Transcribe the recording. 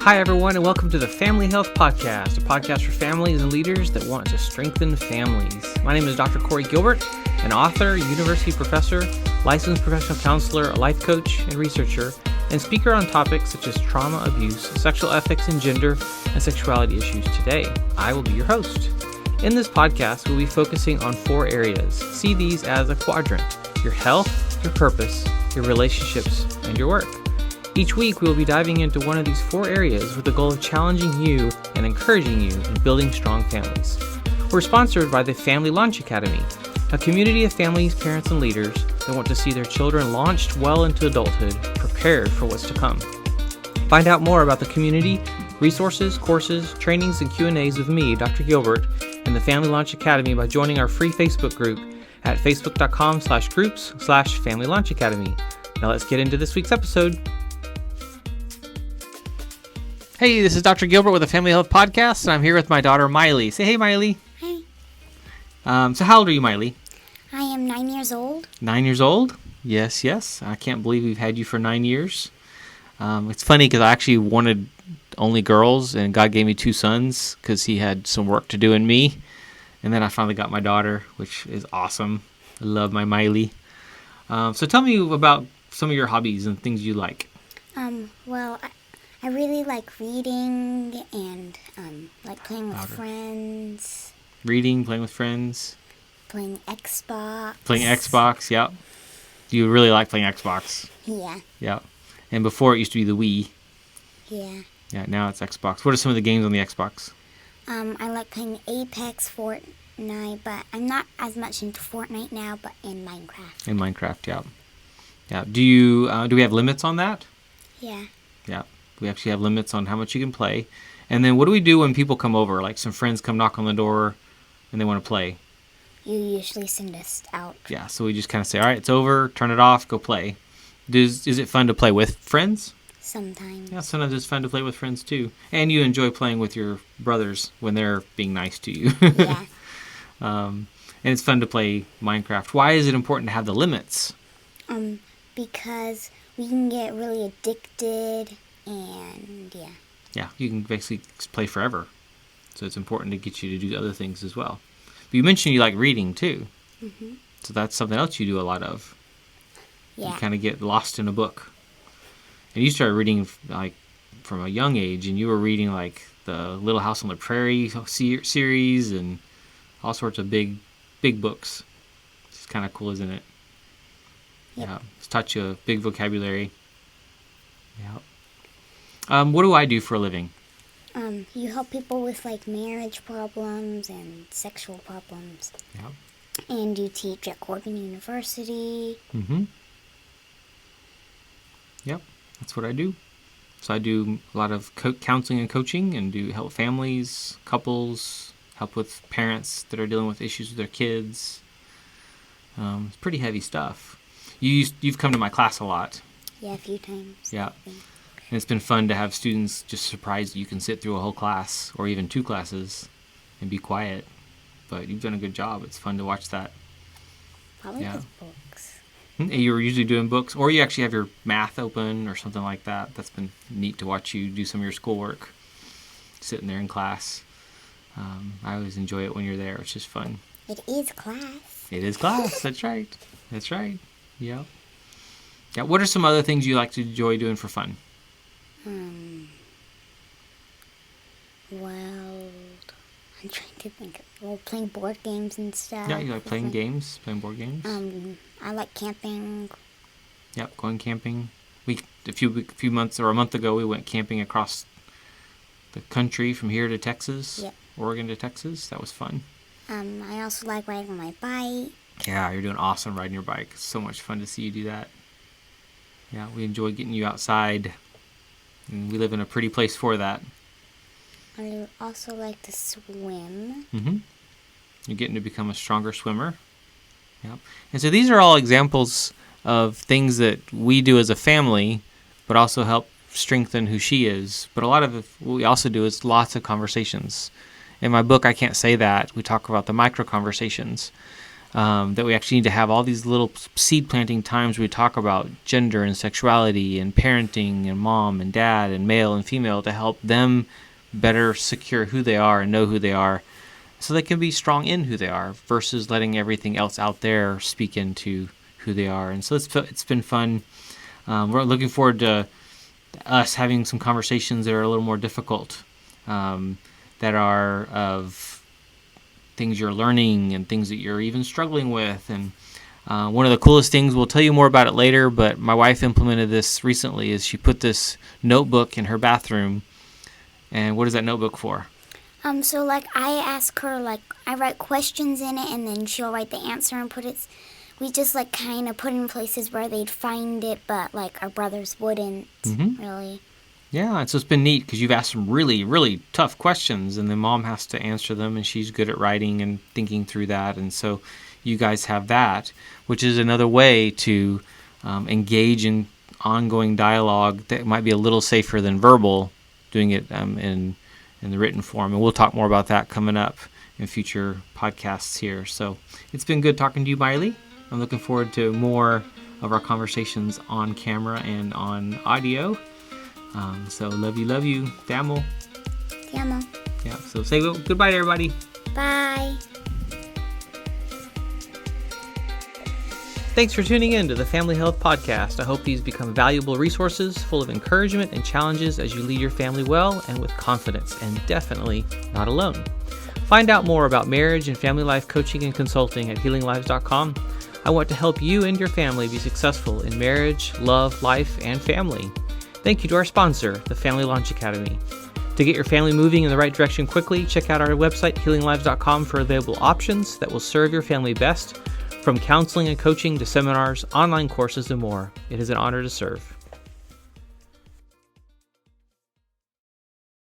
Hi, everyone, and welcome to the Family Health Podcast, a podcast for families and leaders that want to strengthen families. My name is Dr. Corey Gilbert, an author, university professor, licensed professional counselor, a life coach, and researcher, and speaker on topics such as trauma, abuse, sexual ethics, and gender and sexuality issues. Today, I will be your host. In this podcast, we'll be focusing on 4 areas. See these as a quadrant: your health, your purpose, your relationships, and your work. Each week, we will be diving into one of these 4 areas with the goal of challenging you and encouraging you in building strong families. We're sponsored by the Family Launch Academy, a community of families, parents, and leaders that want to see their children launched well into adulthood, prepared for what's to come. Find out more about the community, resources, courses, trainings, and Q&As with me, Dr. Gilbert, and the Family Launch Academy by joining our free Facebook group at facebook.com/groups/Family Launch Academy. Now let's get into this week's episode. Hey, this is Dr. Gilbert with the Family Health Podcast, and I'm here with my daughter, Mylie. Say hey, Mylie. Hey. So how old are you, Mylie? I am 9 years old. 9 years old? Yes. I can't believe we've had you for 9 years. It's funny because I actually wanted only girls, and God gave me 2 sons because he had some work to do in me. And then I finally got my daughter, which is awesome. I love my Mylie. So tell me about some of your hobbies and things you like. Well, I really like reading and like playing with friends. Reading, playing with friends. Playing Xbox. Playing Xbox, yep. You really like playing Xbox. Yeah. Yep. And before it used to be the Wii. Yeah. Yeah, now it's Xbox. What are some of the games on the Xbox? I like playing Apex, Fortnite, but I'm not as much into Fortnite now, but in Minecraft. In Minecraft, yeah. Yeah. Do we have limits on that? Yeah. Yeah. We actually have limits on how much you can play. And then what do we do when people come over? Like some friends come knock on the door and they want to play. You usually send us out. Yeah, so we just kind of say, all right, it's over, turn it off, go play. Is it fun to play with friends? Sometimes. Yeah, sometimes it's fun to play with friends too. And you enjoy playing with your brothers when they're being nice to you. Yeah. And it's fun to play Minecraft. Why is it important to have the limits? Because we can get really addicted. And yeah. Yeah, you can basically play forever. So it's important to get you to do other things as well. But you mentioned you like reading too. Mm-hmm. So that's something else you do a lot of. Yeah. You kind of get lost in a book. And you started reading like from a young age, and you were reading like the Little House on the Prairie series and all sorts of big books. It's kind of cool, isn't it? Yep. Yeah. It's taught you a big vocabulary. Yeah. What do I do for a living? You help people with like marriage problems and sexual problems. Yeah. And you teach at Corbin University. Mm-hmm. Yep, that's what I do. So I do a lot of counseling and coaching, and do help families, couples, help with parents that are dealing with issues with their kids. It's pretty heavy stuff. You've come to my class a lot. Yeah, a few times. Yeah. And it's been fun to have students just surprised that you can sit through a whole class or even 2 classes and be quiet. But you've done a good job. It's fun to watch that. Probably with books. You were usually doing books, or you actually have your math open or something like that. That's been neat to watch you do some of your schoolwork, sitting there in class. I always enjoy it when you're there. It's just fun. It is class. It is class. That's right. That's right. Yeah. Yeah. What are some other things you like to enjoy doing for fun? Well, I'm trying to think. Well, playing board games and stuff. Yeah, you like playing games, playing board games? I like camping. Yep, going camping. A few months or a month ago, we went camping across the country from here to Texas, Yep. Oregon to Texas. That was fun. I also like riding my bike. Yeah, you're doing awesome riding your bike. It's so much fun to see you do that. Yeah, we enjoy getting you outside. And we live in a pretty place for that. I also like to swim. Mm-hmm. You're getting to become a stronger swimmer. Yep. And so these are all examples of things that we do as a family, but also help strengthen who she is. But a lot of what we also do is lots of conversations. In my book, I Can't Say That, we talk about the micro conversations. that we actually need to have all these little seed planting times where we talk about gender and sexuality and parenting and mom and dad and male and female to help them better secure who they are and know who they are so they can be strong in who they are versus letting everything else out there speak into who they are. And so it's been fun. We're looking forward to us having some conversations that are a little more difficult, that are of things you're learning and things that you're even struggling with. And one of the coolest things, we'll tell you more about it later, but my wife implemented this recently, is she put this notebook in her bathroom. And what is that notebook for? So like I ask her, like I write questions in it, and then she'll write the answer and put it. We just like kind of put it in places where they'd find it, but like our brothers wouldn't really. Yeah, and so it's been neat because you've asked some really, really tough questions, and then Mom has to answer them, and she's good at writing and thinking through that. And so you guys have that, which is another way to engage in ongoing dialogue that might be a little safer than verbal, doing it in the written form. And we'll talk more about that coming up in future podcasts here. So it's been good talking to you, Mylie. I'm looking forward to more of our conversations on camera and on audio. So love you. Te amo. Te amo. Yeah, so say goodbye to everybody. Bye. Thanks for tuning in to the Family Health Podcast. I hope these become valuable resources full of encouragement and challenges as you lead your family well and with confidence, and definitely not alone. Find out more about marriage and family life coaching and consulting at HealingLives.com. I want to help you and your family be successful in marriage, love, life, and family. Thank you to our sponsor, the Family Launch Academy. To get your family moving in the right direction quickly, check out our website, HealingLives.com, for available options that will serve your family best, from counseling and coaching to seminars, online courses, and more. It is an honor to serve.